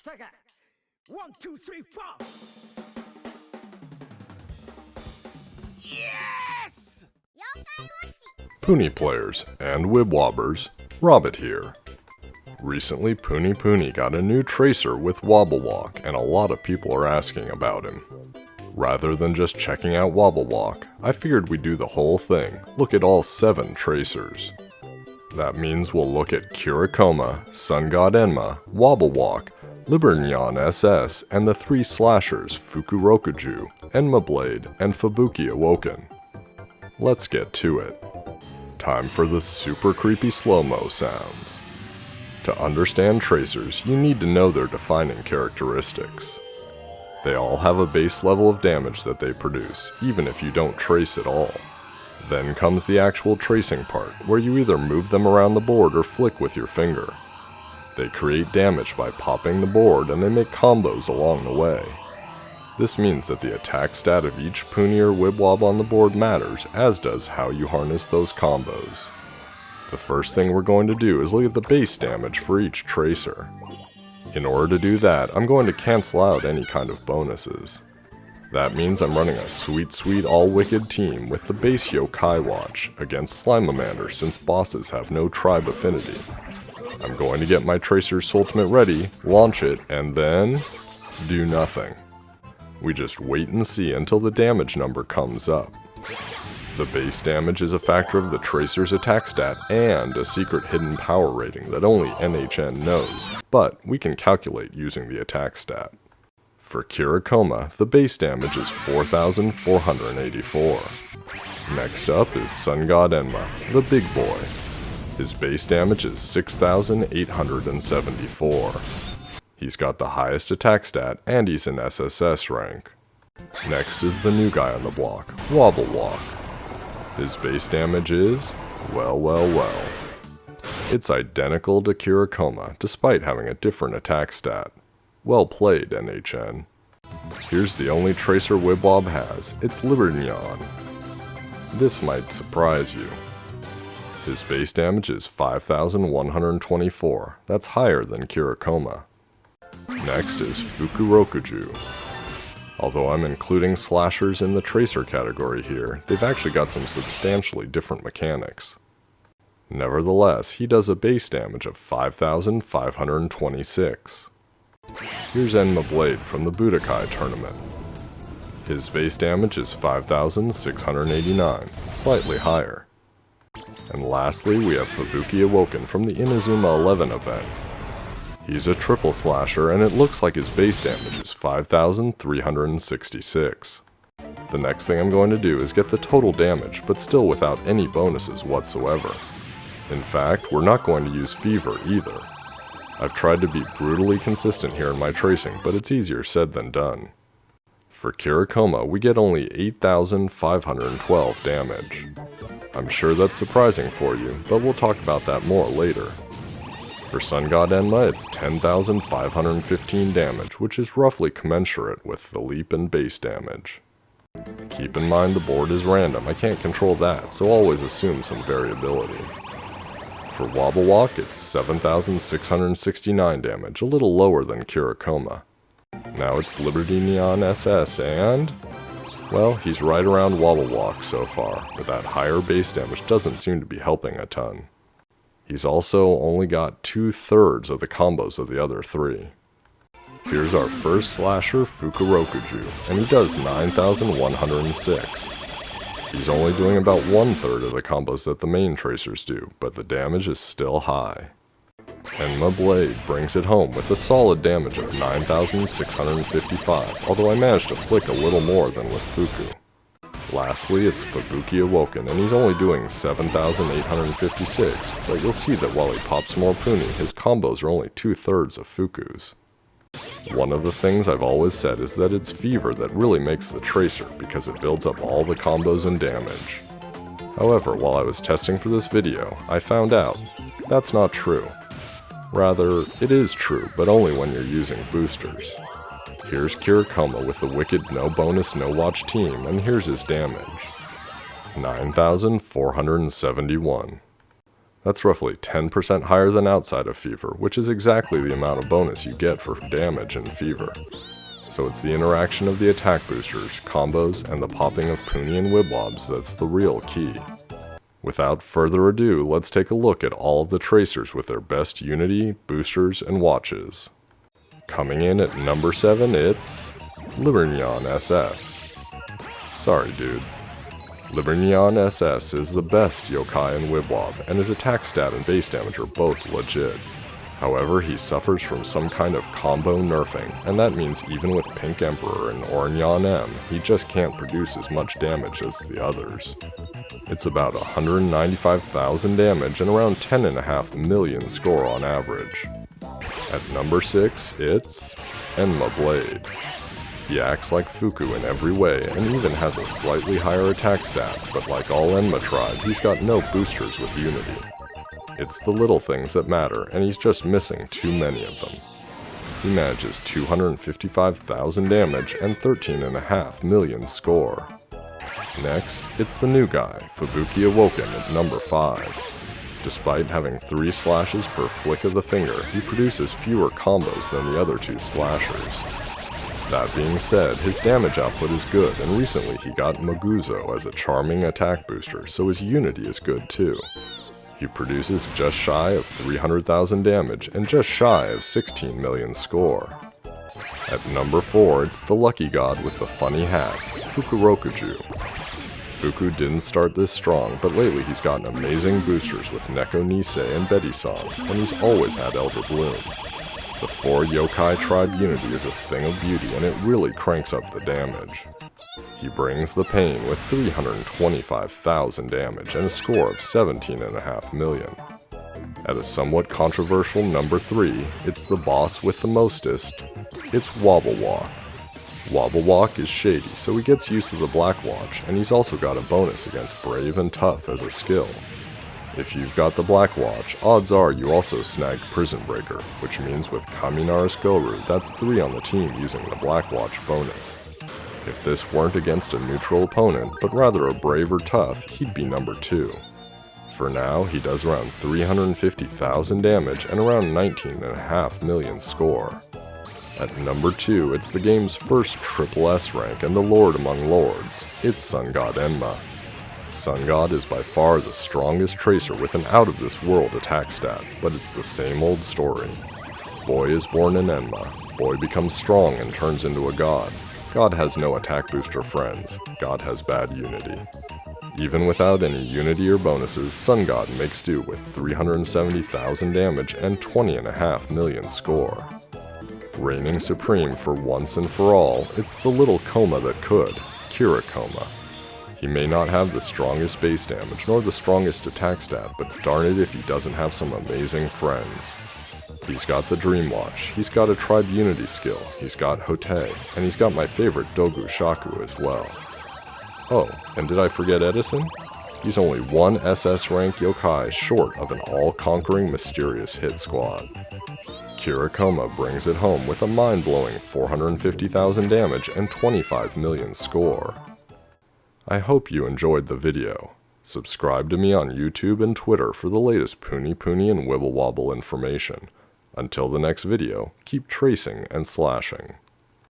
Second. 1, 2, 3, 4. Yes! Yo-kai Watch Puni players and Wibwobbers, Robbett here. Recently, Puni Puni got a new tracer with Wobblewok, and a lot of people are asking about him. Rather than just checking out Wobblewok, I figured we'd do the whole thing, look at all 7 tracers. That means we'll look at Kirakoma, Sun God Enma, Wobblewok, Libertynyan SS, and the 3 slashers Fukurokuju, Enma Blade, and Fubuki Awoken. Let's get to it. Time for the super creepy slow-mo sounds. To understand tracers, you need to know their defining characteristics. They all have a base level of damage that they produce, even if you don't trace at all. Then comes the actual tracing part, where you either move them around the board or flick with your finger. They create damage by popping the board, and they make combos along the way. This means that the attack stat of each Puni or Wibwob on the board matters, as does how you harness those combos. The first thing we're going to do is look at the base damage for each tracer. In order to do that, I'm going to cancel out any kind of bonuses. That means I'm running a sweet all-wicked team with the base Yo-kai Watch against Slimamander since bosses have no tribe affinity. I'm going to get my Tracer's ultimate ready, launch it, and then do nothing. We just wait and see until the damage number comes up. The base damage is a factor of the Tracer's attack stat and a secret hidden power rating that only NHN knows, but we can calculate using the attack stat. For Kirakoma, the base damage is 4,484. Next up is Sun God Enma, the big boy. His base damage is 6,874. He's got the highest attack stat and he's an SSS rank. Next is the new guy on the block, Wobblewok. His base damage is, well. It's identical to Kirakoma, despite having a different attack stat. Well played, NHN. Here's the only tracer Wibwob has, it's Libertynyan. This might surprise you. His base damage is 5,124, that's higher than Kirakoma. Next is Fukurokuju. Although I'm including slashers in the tracer category here, they've actually got some substantially different mechanics. Nevertheless, he does a base damage of 5,526. Here's Enma Blade from the Budokai tournament. His base damage is 5,689, slightly higher. And lastly, we have Fubuki Awoken from the Inazuma 11 event. He's a triple slasher, and it looks like his base damage is 5,366. The next thing I'm going to do is get the total damage, but still without any bonuses whatsoever. In fact, we're not going to use Fever either. I've tried to be brutally consistent here in my tracing, but it's easier said than done. For Kirakoma, we get only 8,512 damage. I'm sure that's surprising for you, but we'll talk about that more later. For Sun God Enma, it's 10,515 damage, which is roughly commensurate with the leap and base damage. Keep in mind the board is random, I can't control that, so always assume some variability. For Wobblewok, it's 7,669 damage, a little lower than Kirakoma. Now it's Libertynyan SS and, well, he's right around Wobblewok so far, but that higher base damage doesn't seem to be helping a ton. He's also only got 2/3 of the combos of the other 3. Here's our first slasher, Fukurokuju, and he does 9,106. He's only doing about 1/3 of the combos that the main tracers do, but the damage is still high. Enma Blade brings it home with a solid damage of 9,655, although I managed to flick a little more than with Fuku. Lastly, it's Fubuki Awoken, and he's only doing 7,856, but you'll see that while he pops more Puni, his combos are only 2/3 of Fuku's. One of the things I've always said is that it's Fever that really makes the tracer, because it builds up all the combos and damage. However, while I was testing for this video, I found out that's not true. Rather, it is true, but only when you're using boosters. Here's Kirakoma with the wicked no bonus no watch team, and here's his damage. 9,471. That's roughly 10% higher than outside of Fever, which is exactly the amount of bonus you get for damage in Fever. So it's the interaction of the attack boosters, combos, and the popping of Puni and Wibwobs that's the real key. Without further ado, let's take a look at all of the tracers with their best unity, boosters, and watches. Coming in at number 7, it's Libertynyan SS. Sorry dude. Libertynyan SS is the best Yo-kai and Wibwob, and his attack stat and base damage are both legit. However, he suffers from some kind of combo nerfing, and that means even with Pink Emperor and Yawn Ss, he just can't produce as much damage as the others. It's about 195,000 damage and around 10.5 million score on average. At number 6, it's Enma Blade. He acts like Fuku in every way, and even has a slightly higher attack stat, but like all Enma tribe, he's got no boosters with unity. It's the little things that matter, and he's just missing too many of them. He manages 255,000 damage and 13.5 million score. Next, it's the new guy, Fubuki Awoken at number 5. Despite having 3 slashes per flick of the finger, he produces fewer combos than the other 2 slashers. That being said, his damage output is good, and recently he got Maguzo as a charming attack booster, so his unity is good too. He produces just shy of 300,000 damage and just shy of 16 million score. At number 4, it's the lucky god with the funny hat, Fukurokuju. Fuku didn't start this strong, but lately he's gotten amazing boosters with Neko Nisei and Edison, and he's always had Elder Bloom. The 4 yokai tribe unity is a thing of beauty, and it really cranks up the damage. He brings the pain with 325,000 damage and a score of 17.5 million. At a somewhat controversial number 3, it's the boss with the mostest. It's Wobblewok. Wobblewok is shady, so he gets used to the Black Watch, and he's also got a bonus against Brave and Tough as a skill. If you've got the Black Watch, odds are you also snagged Prison Breaker, which means with Kaminaris Goru, that's 3 on the team using the Black Watch bonus. If this weren't against a neutral opponent, but rather a Brave or Tough, he'd be number 2. For now, he does around 350,000 damage and around 19.5 million score. At number 2, it's the game's first triple S rank and the Lord among Lords. It's Sun God Enma. Sun God is by far the strongest tracer with an out-of-this-world attack stat, but it's the same old story. Boy is born in Enma. Boy becomes strong and turns into a god. God has no attack booster friends. God has bad unity. Even without any unity or bonuses, Sun God makes do with 370,000 damage and 20.5 million score. Reigning supreme for once and for all, it's the little coma that could, Kirakoma. He may not have the strongest base damage nor the strongest attack stat, but darn it if he doesn't have some amazing friends. He's got the Dream Watch, he's got a Tribe Unity skill, he's got Hotei, and he's got my favorite Dogu Shaku as well. Oh, and did I forget Edison? He's only 1 SS rank yokai short of an all-conquering mysterious hit squad. Kirakoma brings it home with a mind-blowing 450,000 damage and 25 million score. I hope you enjoyed the video. Subscribe to me on YouTube and Twitter for the latest Puni Puni and Wibble Wobble information. Until the next video, keep tracing and slashing.